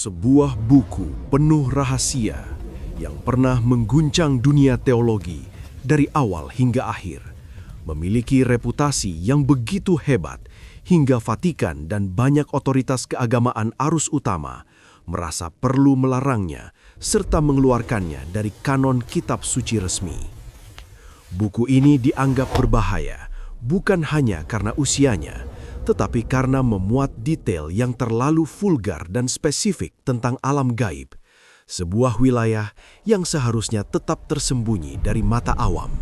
sebuah buku penuh rahasia yang pernah mengguncang dunia teologi dari awal hingga akhir, memiliki reputasi yang begitu hebat hingga Vatikan dan banyak otoritas keagamaan arus utama merasa perlu melarangnya serta mengeluarkannya dari kanon kitab suci resmi. Buku ini dianggap berbahaya bukan hanya karena usianya, tetapi karena memuat detail yang terlalu vulgar dan spesifik tentang alam gaib, sebuah wilayah yang seharusnya tetap tersembunyi dari mata awam.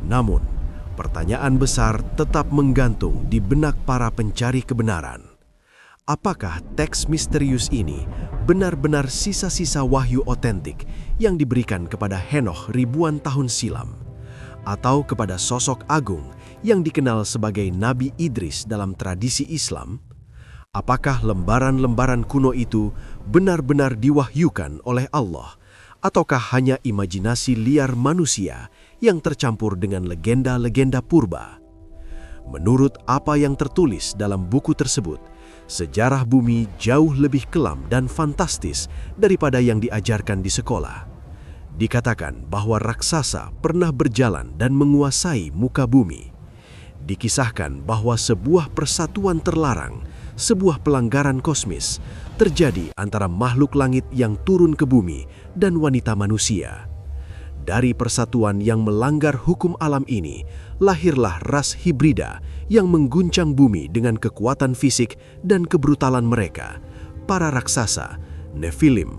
Namun, pertanyaan besar tetap menggantung di benak para pencari kebenaran. Apakah teks misterius ini benar-benar sisa-sisa wahyu otentik yang diberikan kepada Henokh ribuan tahun silam, atau kepada sosok agung yang dikenal sebagai Nabi Idris dalam tradisi Islam? Apakah lembaran-lembaran kuno itu benar-benar diwahyukan oleh Allah, ataukah hanya imajinasi liar manusia yang tercampur dengan legenda-legenda purba? Menurut apa yang tertulis dalam buku tersebut, sejarah bumi jauh lebih kelam dan fantastis daripada yang diajarkan di sekolah. Dikatakan bahwa raksasa pernah berjalan dan menguasai muka bumi. Dikisahkan bahwa sebuah persatuan terlarang, sebuah pelanggaran kosmis, terjadi antara makhluk langit yang turun ke bumi dan wanita manusia. Dari persatuan yang melanggar hukum alam ini, lahirlah ras hibrida yang mengguncang bumi dengan kekuatan fisik dan kebrutalan mereka, para raksasa, Nephilim.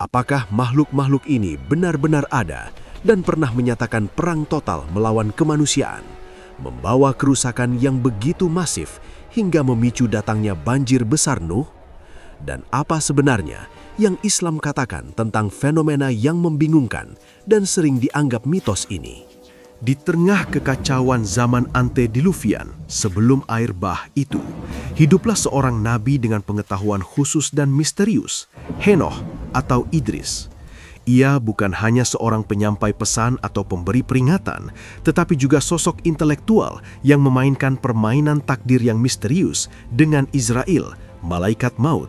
Apakah makhluk-makhluk ini benar-benar ada dan pernah menyatakan perang total melawan kemanusiaan, membawa kerusakan yang begitu masif hingga memicu datangnya banjir besar Nuh? Dan apa sebenarnya yang Islam katakan tentang fenomena yang membingungkan dan sering dianggap mitos ini? Di tengah kekacauan zaman antediluvian sebelum air bah itu, hiduplah seorang nabi dengan pengetahuan khusus dan misterius, Henokh atau Idris. Ia bukan hanya seorang penyampai pesan atau pemberi peringatan, tetapi juga sosok intelektual yang memainkan permainan takdir yang misterius dengan Israel, malaikat maut.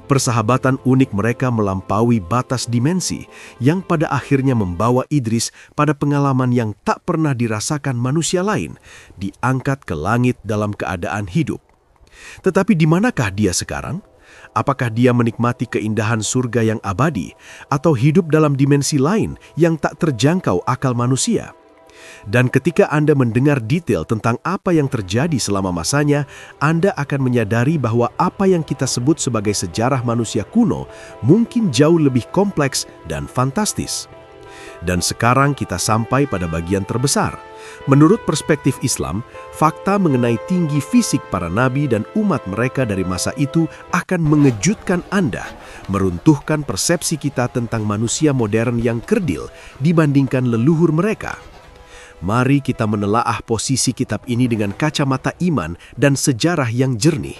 Persahabatan unik mereka melampaui batas dimensi yang pada akhirnya membawa Idris pada pengalaman yang tak pernah dirasakan manusia lain, diangkat ke langit dalam keadaan hidup. Tetapi di manakah dia sekarang? Apakah dia menikmati keindahan surga yang abadi atau hidup dalam dimensi lain yang tak terjangkau akal manusia? Dan ketika Anda mendengar detail tentang apa yang terjadi selama masanya, Anda akan menyadari bahwa apa yang kita sebut sebagai sejarah manusia kuno mungkin jauh lebih kompleks dan fantastis. Dan sekarang kita sampai pada bagian terbesar. Menurut perspektif Islam, fakta mengenai tinggi fisik para nabi dan umat mereka dari masa itu akan mengejutkan Anda, meruntuhkan persepsi kita tentang manusia modern yang kerdil dibandingkan leluhur mereka. Mari kita menelaah posisi kitab ini dengan kacamata iman dan sejarah yang jernih.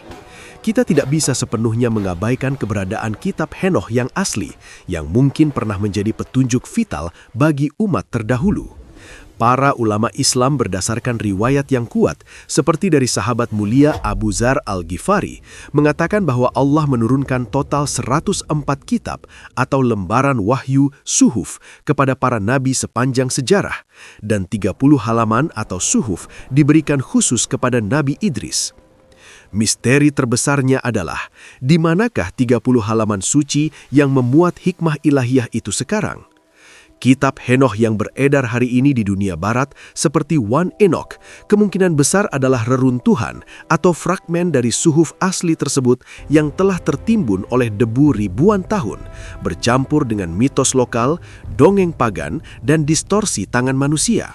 Kita tidak bisa sepenuhnya mengabaikan keberadaan kitab Henokh yang asli, yang mungkin pernah menjadi petunjuk vital bagi umat terdahulu. Para ulama Islam berdasarkan riwayat yang kuat, seperti dari sahabat mulia Abu Dzar Al-Ghifari, mengatakan bahwa Allah menurunkan total 104 kitab atau lembaran wahyu suhuf kepada para nabi sepanjang sejarah, dan 30 halaman atau suhuf diberikan khusus kepada Nabi Idris. Misteri terbesarnya adalah, di manakah 30 halaman suci yang memuat hikmah ilahiyah itu sekarang? Kitab Henokh yang beredar hari ini di dunia barat seperti One Enoch kemungkinan besar adalah reruntuhan atau fragmen dari suhuf asli tersebut yang telah tertimbun oleh debu ribuan tahun, bercampur dengan mitos lokal, dongeng pagan, dan distorsi tangan manusia.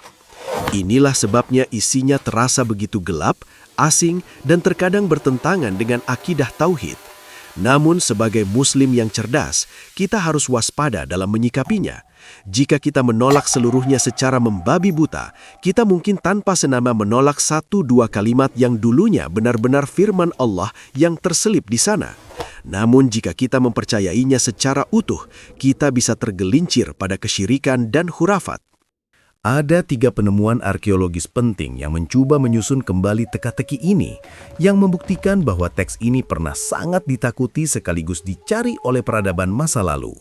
Inilah sebabnya isinya terasa begitu gelap, asing, dan terkadang bertentangan dengan akidah tauhid. Namun sebagai muslim yang cerdas, kita harus waspada dalam menyikapinya. Jika kita menolak seluruhnya secara membabi buta, kita mungkin tanpa senama menolak 1-2 kalimat yang dulunya benar-benar firman Allah yang terselip di sana. Namun jika kita mempercayainya secara utuh, kita bisa tergelincir pada kesyirikan dan khurafat. Ada 3 penemuan arkeologis penting yang mencoba menyusun kembali teka-teki ini, yang membuktikan bahwa teks ini pernah sangat ditakuti sekaligus dicari oleh peradaban masa lalu.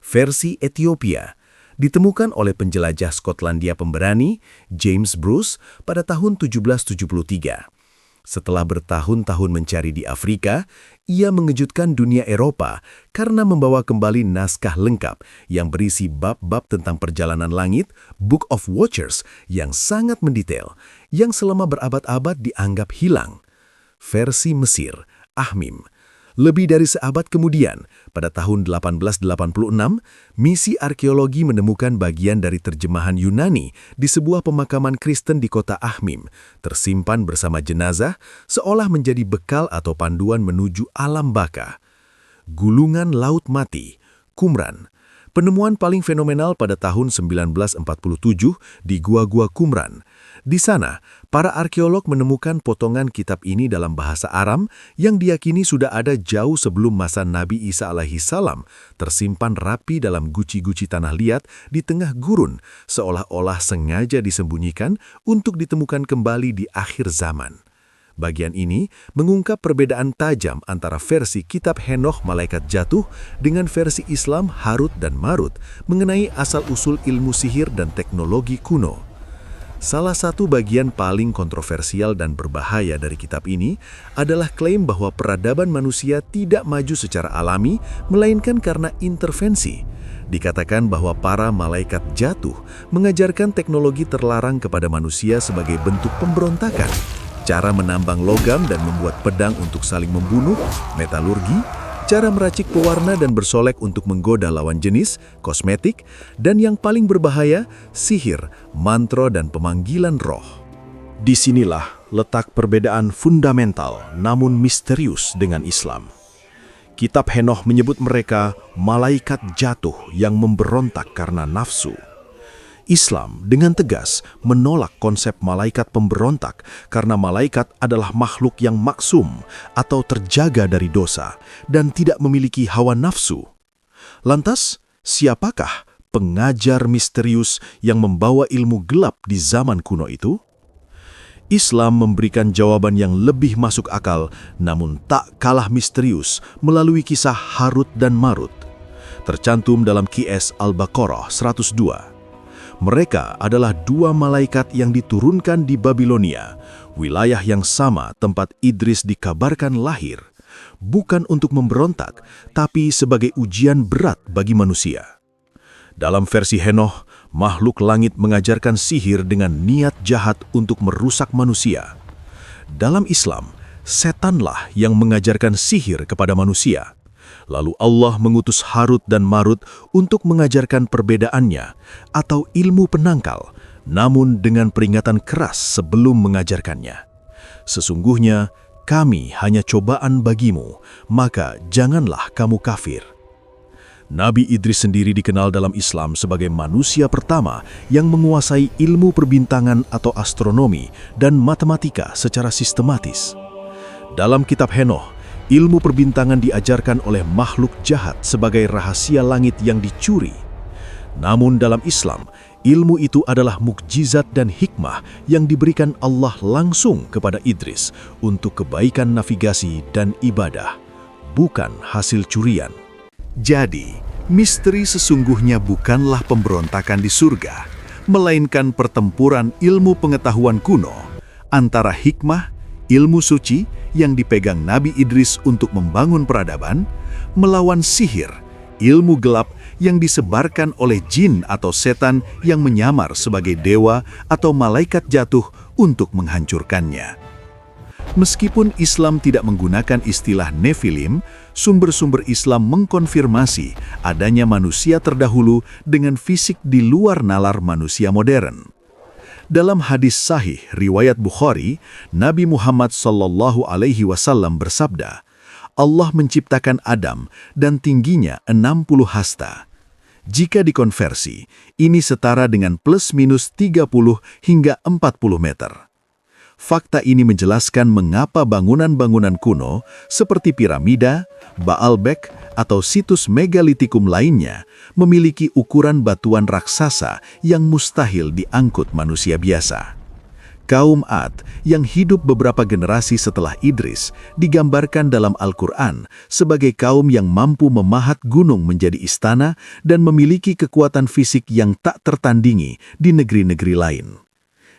Versi Ethiopia ditemukan oleh penjelajah Skotlandia pemberani James Bruce pada tahun 1773. Setelah bertahun-tahun mencari di Afrika, ia mengejutkan dunia Eropa karena membawa kembali naskah lengkap yang berisi bab-bab tentang perjalanan langit, Book of Watchers, yang sangat mendetail, yang selama berabad-abad dianggap hilang. Versi Mesir, Ahmim. Lebih dari seabad kemudian, pada tahun 1886, misi arkeologi menemukan bagian dari terjemahan Yunani di sebuah pemakaman Kristen di kota Ahmim, tersimpan bersama jenazah, seolah menjadi bekal atau panduan menuju alam baka. Gulungan Laut Mati, Qumran. Penemuan paling fenomenal pada tahun 1947 di Gua-Gua Qumran. Di sana, para arkeolog menemukan potongan kitab ini dalam bahasa Aram yang diyakini sudah ada jauh sebelum masa Nabi Isa alaihi salam, tersimpan rapi dalam guci-guci tanah liat di tengah gurun, seolah-olah sengaja disembunyikan untuk ditemukan kembali di akhir zaman. Bagian ini mengungkap perbedaan tajam antara versi kitab Henoch Malaikat Jatuh dengan versi Islam Harut dan Marut mengenai asal-usul ilmu sihir dan teknologi kuno. Salah satu bagian paling kontroversial dan berbahaya dari kitab ini adalah klaim bahwa peradaban manusia tidak maju secara alami, melainkan karena intervensi. Dikatakan bahwa para malaikat jatuh mengajarkan teknologi terlarang kepada manusia sebagai bentuk pemberontakan. Cara menambang logam dan membuat pedang untuk saling membunuh, metalurgi, cara meracik pewarna dan bersolek untuk menggoda lawan jenis, kosmetik, dan yang paling berbahaya, sihir, mantra, dan pemanggilan roh. Disinilah letak perbedaan fundamental namun misterius dengan Islam. Kitab Henoch menyebut mereka malaikat jatuh yang memberontak karena nafsu. Islam dengan tegas menolak konsep malaikat pemberontak karena malaikat adalah makhluk yang maksum atau terjaga dari dosa dan tidak memiliki hawa nafsu. Lantas, siapakah pengajar misterius yang membawa ilmu gelap di zaman kuno itu? Islam memberikan jawaban yang lebih masuk akal namun tak kalah misterius melalui kisah Harut dan Marut. Tercantum dalam Qiyas Al-Baqarah 102. Mereka adalah 2 malaikat yang diturunkan di Babilonia, wilayah yang sama tempat Idris dikabarkan lahir, bukan untuk memberontak, tapi sebagai ujian berat bagi manusia. Dalam versi Henoch, makhluk langit mengajarkan sihir dengan niat jahat untuk merusak manusia. Dalam Islam, setanlah yang mengajarkan sihir kepada manusia. Lalu Allah mengutus Harut dan Marut untuk mengajarkan perbedaannya atau ilmu penangkal, namun dengan peringatan keras sebelum mengajarkannya. Sesungguhnya kami hanya cobaan bagimu, maka janganlah kamu kafir. Nabi Idris sendiri dikenal dalam Islam sebagai manusia pertama yang menguasai ilmu perbintangan atau astronomi dan matematika secara sistematis. Dalam kitab Henoch, ilmu perbintangan diajarkan oleh makhluk jahat sebagai rahasia langit yang dicuri. Namun dalam Islam, ilmu itu adalah mukjizat dan hikmah yang diberikan Allah langsung kepada Idris untuk kebaikan navigasi dan ibadah, bukan hasil curian. Jadi, misteri sesungguhnya bukanlah pemberontakan di surga, melainkan pertempuran ilmu pengetahuan kuno antara hikmah, ilmu suci yang dipegang Nabi Idris untuk membangun peradaban, melawan sihir, ilmu gelap yang disebarkan oleh jin atau setan yang menyamar sebagai dewa atau malaikat jatuh untuk menghancurkannya. Meskipun Islam tidak menggunakan istilah Nephilim, sumber-sumber Islam mengkonfirmasi adanya manusia terdahulu dengan fisik di luar nalar manusia modern. Dalam hadis sahih riwayat Bukhari, Nabi Muhammad SAW bersabda, Allah menciptakan Adam dan tingginya 60 hasta. Jika dikonversi, ini setara dengan plus minus 30 hingga 40 meter. Fakta ini menjelaskan mengapa bangunan-bangunan kuno seperti piramida, Baalbek, atau situs megalitikum lainnya memiliki ukuran batuan raksasa yang mustahil diangkut manusia biasa. Kaum Ad yang hidup beberapa generasi setelah Idris digambarkan dalam Al-Quran sebagai kaum yang mampu memahat gunung menjadi istana dan memiliki kekuatan fisik yang tak tertandingi di negeri-negeri lain.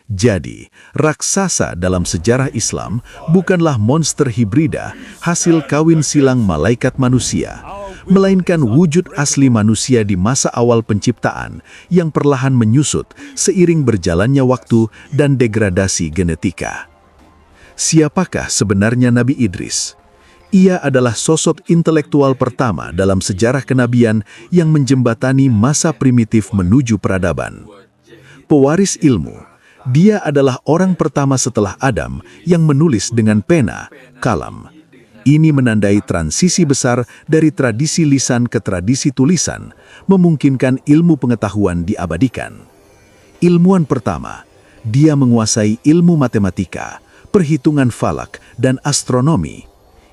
Jadi, raksasa dalam sejarah Islam bukanlah monster hibrida hasil kawin silang malaikat manusia, melainkan wujud asli manusia di masa awal penciptaan yang perlahan menyusut seiring berjalannya waktu dan degradasi genetika. Siapakah sebenarnya Nabi Idris? Ia adalah sosok intelektual pertama dalam sejarah kenabian yang menjembatani masa primitif menuju peradaban. Pewaris ilmu, dia adalah orang pertama setelah Adam yang menulis dengan pena, kalam. Ini menandai transisi besar dari tradisi lisan ke tradisi tulisan, memungkinkan ilmu pengetahuan diabadikan. Ilmuwan pertama, dia menguasai ilmu matematika, perhitungan falak, dan astronomi.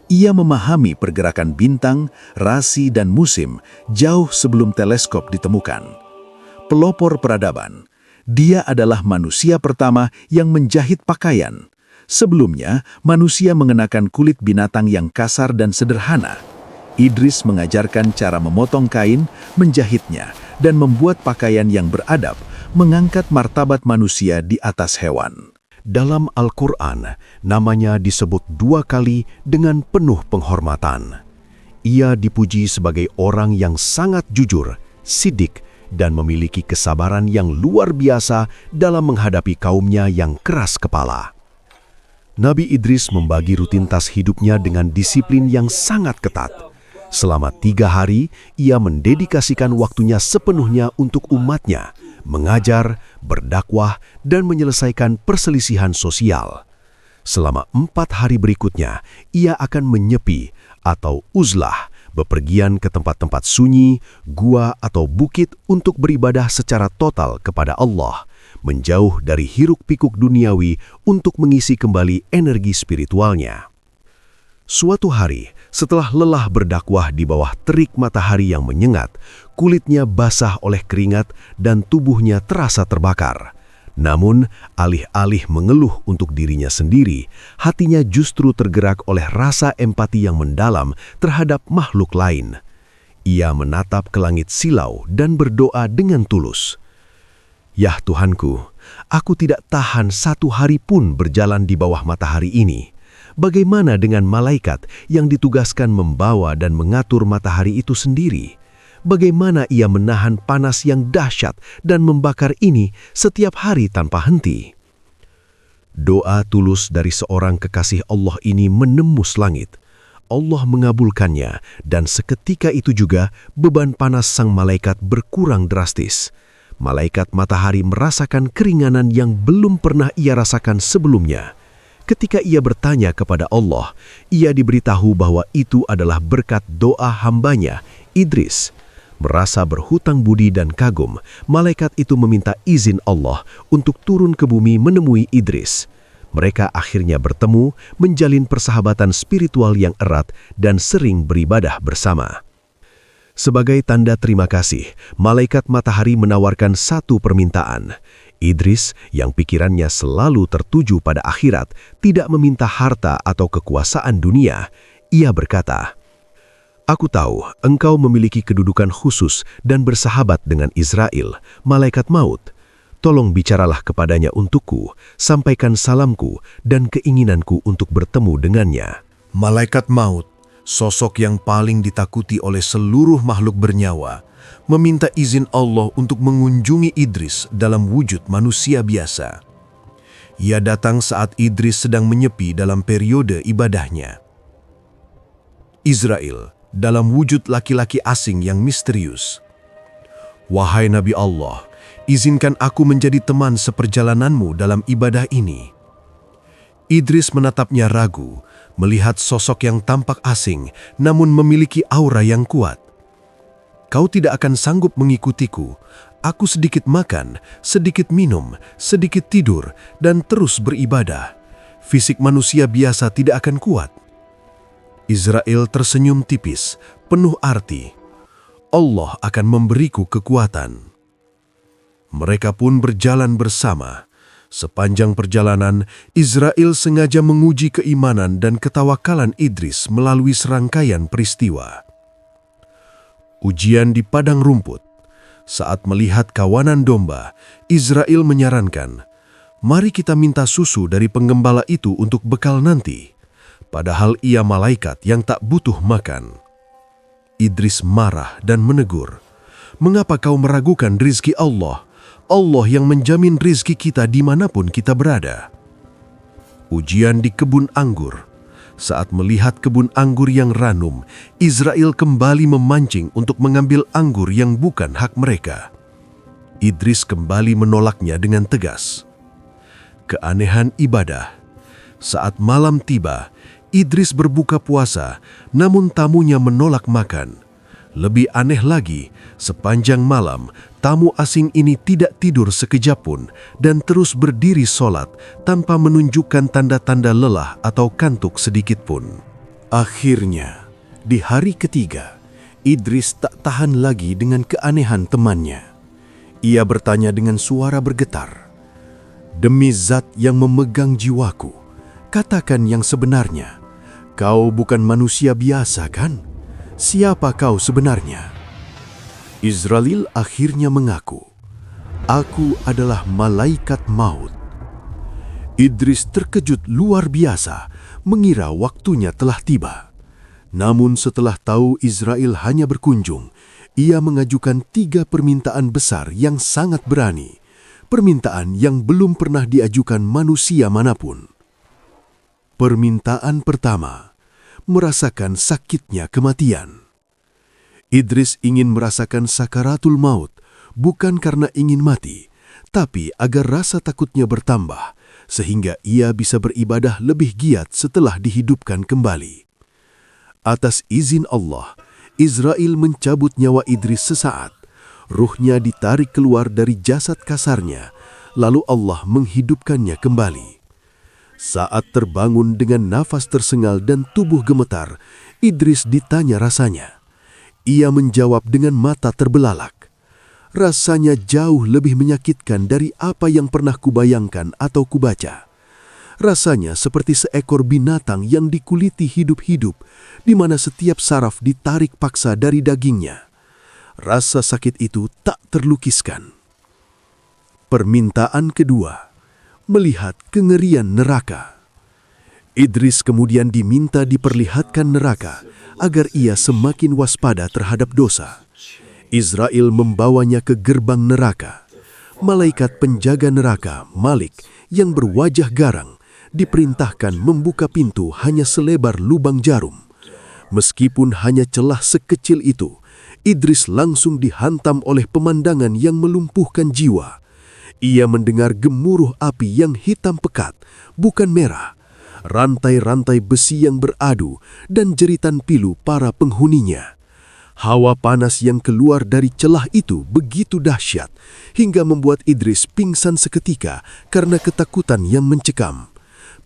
Ia memahami pergerakan bintang, rasi, dan musim jauh sebelum teleskop ditemukan. Pelopor peradaban, dia adalah manusia pertama yang menjahit pakaian. Sebelumnya, manusia mengenakan kulit binatang yang kasar dan sederhana. Idris mengajarkan cara memotong kain, menjahitnya, dan membuat pakaian yang beradab, mengangkat martabat manusia di atas hewan. Dalam Al-Quran, namanya disebut 2 kali dengan penuh penghormatan. Ia dipuji sebagai orang yang sangat jujur, sidik, dan memiliki kesabaran yang luar biasa dalam menghadapi kaumnya yang keras kepala. Nabi Idris membagi rutinitas hidupnya dengan disiplin yang sangat ketat. Selama 3 hari, ia mendedikasikan waktunya sepenuhnya untuk umatnya, mengajar, berdakwah, dan menyelesaikan perselisihan sosial. Selama 4 hari berikutnya, ia akan menyepi atau uzlah, bepergian ke tempat-tempat sunyi, gua atau bukit untuk beribadah secara total kepada Allah, menjauh dari hiruk-pikuk duniawi untuk mengisi kembali energi spiritualnya. Suatu hari, setelah lelah berdakwah di bawah terik matahari yang menyengat, kulitnya basah oleh keringat dan tubuhnya terasa terbakar. Namun, alih-alih mengeluh untuk dirinya sendiri, hatinya justru tergerak oleh rasa empati yang mendalam terhadap makhluk lain. Ia menatap ke langit silau dan berdoa dengan tulus. "Ya Tuhanku, aku tidak tahan 1 hari pun berjalan di bawah matahari ini. Bagaimana dengan malaikat yang ditugaskan membawa dan mengatur matahari itu sendiri? Bagaimana ia menahan panas yang dahsyat dan membakar ini setiap hari tanpa henti?" Doa tulus dari seorang kekasih Allah ini menembus langit. Allah mengabulkannya, dan seketika itu juga beban panas sang malaikat berkurang drastis. Malaikat matahari merasakan keringanan yang belum pernah ia rasakan sebelumnya. Ketika ia bertanya kepada Allah, ia diberitahu bahwa itu adalah berkat doa hambanya, Idris. Merasa berhutang budi dan kagum, malaikat itu meminta izin Allah untuk turun ke bumi menemui Idris. Mereka akhirnya bertemu, menjalin persahabatan spiritual yang erat dan sering beribadah bersama. Sebagai tanda terima kasih, malaikat matahari menawarkan 1 permintaan. Idris, yang pikirannya selalu tertuju pada akhirat, tidak meminta harta atau kekuasaan dunia. Ia berkata, "Aku tahu engkau memiliki kedudukan khusus dan bersahabat dengan Israel, malaikat maut. Tolong bicaralah kepadanya untukku, sampaikan salamku dan keinginanku untuk bertemu dengannya." Malaikat maut, sosok yang paling ditakuti oleh seluruh makhluk bernyawa, meminta izin Allah untuk mengunjungi Idris dalam wujud manusia biasa. Ia datang saat Idris sedang menyepi dalam periode ibadahnya. Israel dalam wujud laki-laki asing yang misterius. "Wahai Nabi Allah, izinkan aku menjadi teman seperjalananmu dalam ibadah ini." Idris menatapnya ragu, melihat sosok yang tampak asing namun memiliki aura yang kuat. "Kau tidak akan sanggup mengikutiku. Aku sedikit makan, sedikit minum, sedikit tidur, dan terus beribadah. fisik manusia biasa tidak akan kuat. Israel tersenyum tipis, penuh arti. Allah akan memberiku kekuatan. Mereka pun berjalan bersama. Sepanjang perjalanan, Israel sengaja menguji keimanan dan ketawakalan Idris melalui serangkaian peristiwa. Ujian di padang rumput. Saat melihat kawanan domba, Israel menyarankan, "Mari kita minta susu dari penggembala itu untuk bekal nanti." Padahal ia malaikat yang tak butuh makan. Idris marah dan menegur, "Mengapa kau meragukan rizki Allah? Allah yang menjamin rizki kita dimanapun kita berada." Ujian di kebun anggur. Saat melihat kebun anggur yang ranum, Israel kembali memancing untuk mengambil anggur yang bukan hak mereka. Idris kembali menolaknya dengan tegas. Keanehan ibadah. Saat malam tiba, Idris berbuka puasa, namun tamunya menolak makan. Lebih aneh lagi, sepanjang malam, tamu asing ini tidak tidur sekejap pun dan terus berdiri sholat tanpa menunjukkan tanda-tanda lelah atau kantuk sedikit pun. Akhirnya, di hari ketiga, Idris tak tahan lagi dengan keanehan temannya. Ia bertanya dengan suara bergetar, "Demi zat yang memegang jiwaku, katakan yang sebenarnya. Kau bukan manusia biasa, kan? Siapa kau sebenarnya?" Israel akhirnya mengaku, "Aku adalah malaikat maut." Idris terkejut luar biasa, mengira waktunya telah tiba. Namun setelah tahu Israel hanya berkunjung, ia mengajukan 3 permintaan besar yang sangat berani. Permintaan yang belum pernah diajukan manusia manapun. Permintaan pertama, merasakan sakitnya kematian. Idris ingin merasakan sakaratul maut, bukan karena ingin mati, tapi agar rasa takutnya bertambah, sehingga ia bisa beribadah lebih giat setelah dihidupkan kembali. Atas izin Allah, Israel mencabut nyawa Idris sesaat. Ruhnya ditarik keluar dari jasad kasarnya, lalu Allah menghidupkannya kembali. Saat terbangun dengan nafas tersengal dan tubuh gemetar, Idris ditanya rasanya. Ia menjawab dengan mata terbelalak. "Rasanya jauh lebih menyakitkan dari apa yang pernah kubayangkan atau kubaca. Rasanya seperti seekor binatang yang dikuliti hidup-hidup, di mana setiap saraf ditarik paksa dari dagingnya. Rasa sakit itu tak terlukiskan." Permintaan kedua, melihat kengerian neraka. Idris kemudian diminta diperlihatkan neraka agar ia semakin waspada terhadap dosa. Israel membawanya ke gerbang neraka. Malaikat penjaga neraka, Malik, yang berwajah garang, diperintahkan membuka pintu hanya selebar lubang jarum. Meskipun hanya celah sekecil itu, Idris langsung dihantam oleh pemandangan yang melumpuhkan jiwa. Ia mendengar gemuruh api yang hitam pekat, bukan merah, rantai-rantai besi yang beradu, dan jeritan pilu para penghuninya. Hawa panas yang keluar dari celah itu begitu dahsyat, hingga membuat Idris pingsan seketika karena ketakutan yang mencekam.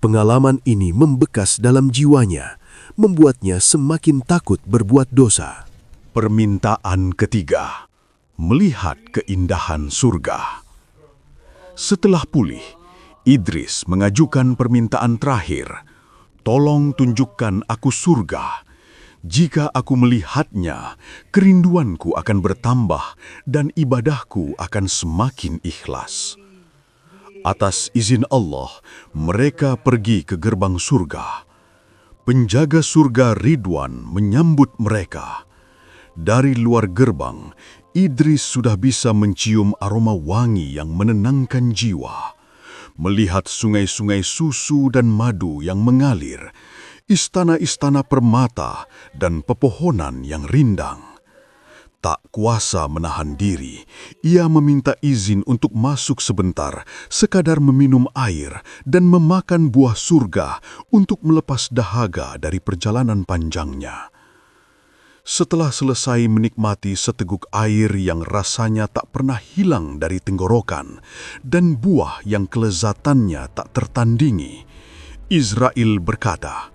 Pengalaman ini membekas dalam jiwanya, membuatnya semakin takut berbuat dosa. Permintaan ketiga, melihat keindahan surga. Setelah pulih, Idris mengajukan permintaan terakhir, "Tolong tunjukkan aku surga. Jika aku melihatnya, kerinduanku akan bertambah dan ibadahku akan semakin ikhlas." Atas izin Allah, mereka pergi ke gerbang surga. Penjaga surga Ridwan menyambut mereka. Dari luar gerbang, Idris sudah bisa mencium aroma wangi yang menenangkan jiwa. Melihat sungai-sungai susu dan madu yang mengalir, istana-istana permata dan pepohonan yang rindang. Tak kuasa menahan diri, ia meminta izin untuk masuk sebentar, sekadar meminum air dan memakan buah surga untuk melepas dahaga dari perjalanan panjangnya. Setelah selesai menikmati seteguk air yang rasanya tak pernah hilang dari tenggorokan dan buah yang kelezatannya tak tertandingi, Israel berkata,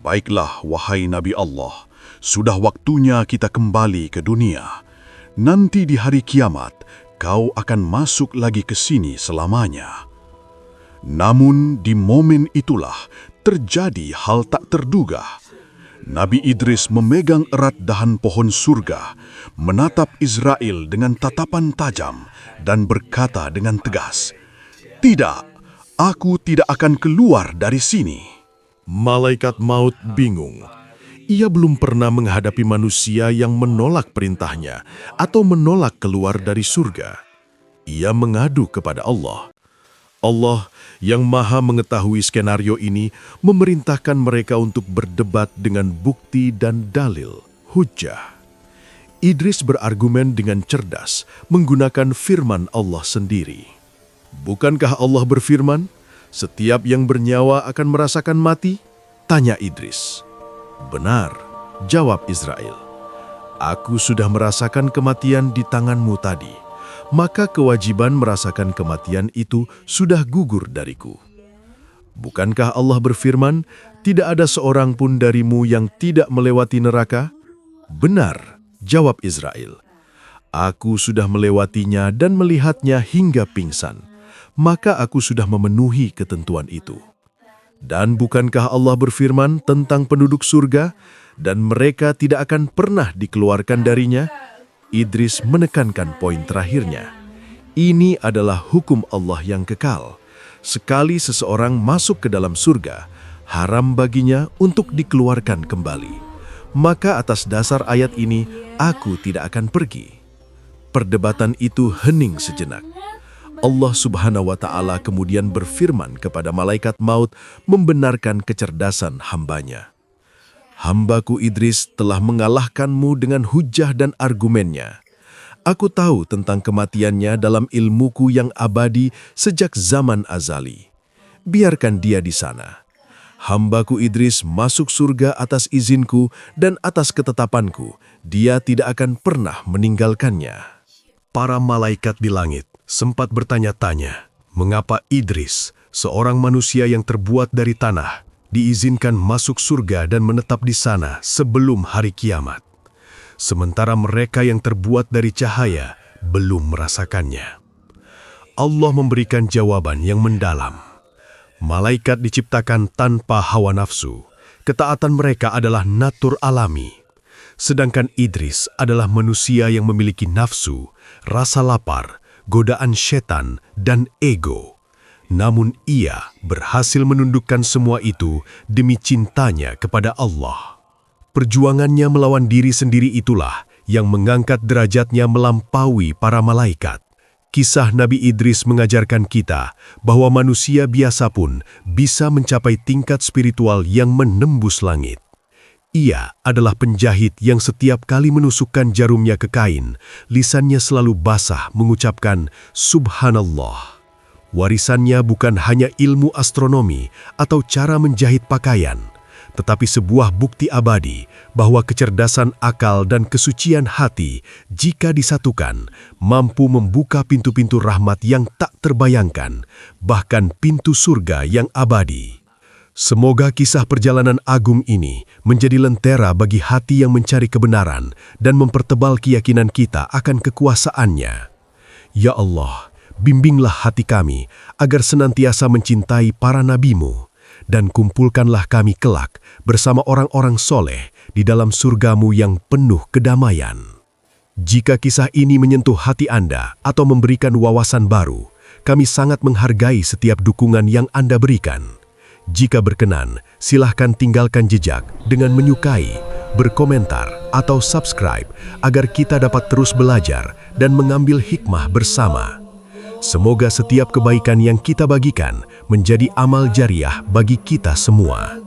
"Baiklah, wahai Nabi Allah, sudah waktunya kita kembali ke dunia. Nanti di hari kiamat, kau akan masuk lagi ke sini selamanya." Namun di momen itulah terjadi hal tak terduga. Nabi Idris memegang erat dahan pohon surga, menatap Israel dengan tatapan tajam dan berkata dengan tegas, "Tidak, aku tidak akan keluar dari sini." Malaikat maut bingung. Ia belum pernah menghadapi manusia yang menolak perintahnya atau menolak keluar dari surga. Ia mengadu kepada Allah. Allah yang maha mengetahui skenario ini memerintahkan mereka untuk berdebat dengan bukti dan dalil, hujjah. Idris berargumen dengan cerdas menggunakan firman Allah sendiri. Bukankah Allah berfirman, "Setiap yang bernyawa akan merasakan mati?" Tanya Idris. "Benar," jawab Israel. "Aku sudah merasakan kematian di tanganmu tadi. Maka kewajiban merasakan kematian itu sudah gugur dariku." Bukankah Allah berfirman, "Tidak ada seorang pun darimu yang tidak melewati neraka?" "Benar," jawab Israel. "Aku sudah melewatinya dan melihatnya hingga pingsan. Maka aku sudah memenuhi ketentuan itu." Dan bukankah Allah berfirman tentang penduduk surga, "Dan mereka tidak akan pernah dikeluarkan darinya"? Idris menekankan poin terakhirnya. Ini adalah hukum Allah yang kekal. Sekali seseorang masuk ke dalam surga, haram baginya untuk dikeluarkan kembali. Maka atas dasar ayat ini, aku tidak akan pergi. Perdebatan itu hening sejenak. Allah Subhanahu wa Ta'ala kemudian berfirman kepada malaikat maut membenarkan kecerdasan hambanya. "Hambaku Idris telah mengalahkanmu dengan hujah dan argumennya. Aku tahu tentang kematiannya dalam ilmuku yang abadi sejak zaman azali. Biarkan dia di sana. Hambaku Idris masuk surga atas izinku dan atas ketetapanku. Dia tidak akan pernah meninggalkannya." Para malaikat di langit sempat bertanya-tanya, mengapa Idris, seorang manusia yang terbuat dari tanah, diizinkan masuk surga dan menetap di sana sebelum hari kiamat, sementara mereka yang terbuat dari cahaya belum merasakannya. Allah memberikan jawaban yang mendalam. Malaikat diciptakan tanpa hawa nafsu. Ketaatan mereka adalah natur alami. Sedangkan Idris adalah manusia yang memiliki nafsu, rasa lapar, godaan setan, dan ego. Namun ia berhasil menundukkan semua itu demi cintanya kepada Allah. Perjuangannya melawan diri sendiri itulah yang mengangkat derajatnya melampaui para malaikat. Kisah Nabi Idris mengajarkan kita bahwa manusia biasa pun bisa mencapai tingkat spiritual yang menembus langit. Ia adalah penjahit yang setiap kali menusukkan jarumnya ke kain, lisannya selalu basah mengucapkan Subhanallah. Warisannya bukan hanya ilmu astronomi atau cara menjahit pakaian, tetapi sebuah bukti abadi bahwa kecerdasan akal dan kesucian hati, jika disatukan, mampu membuka pintu-pintu rahmat yang tak terbayangkan, bahkan pintu surga yang abadi. Semoga kisah perjalanan agung ini menjadi lentera bagi hati yang mencari kebenaran dan mempertebal keyakinan kita akan kekuasaannya. Ya Allah, bimbinglah hati kami agar senantiasa mencintai para nabi-Mu, dan kumpulkanlah kami kelak bersama orang-orang soleh di dalam surga-Mu yang penuh kedamaian. Jika kisah ini menyentuh hati Anda atau memberikan wawasan baru, kami sangat menghargai setiap dukungan yang Anda berikan. Jika berkenan, silahkan tinggalkan jejak dengan menyukai, berkomentar, atau subscribe agar kita dapat terus belajar dan mengambil hikmah bersama. Semoga setiap kebaikan yang kita bagikan menjadi amal jariah bagi kita semua.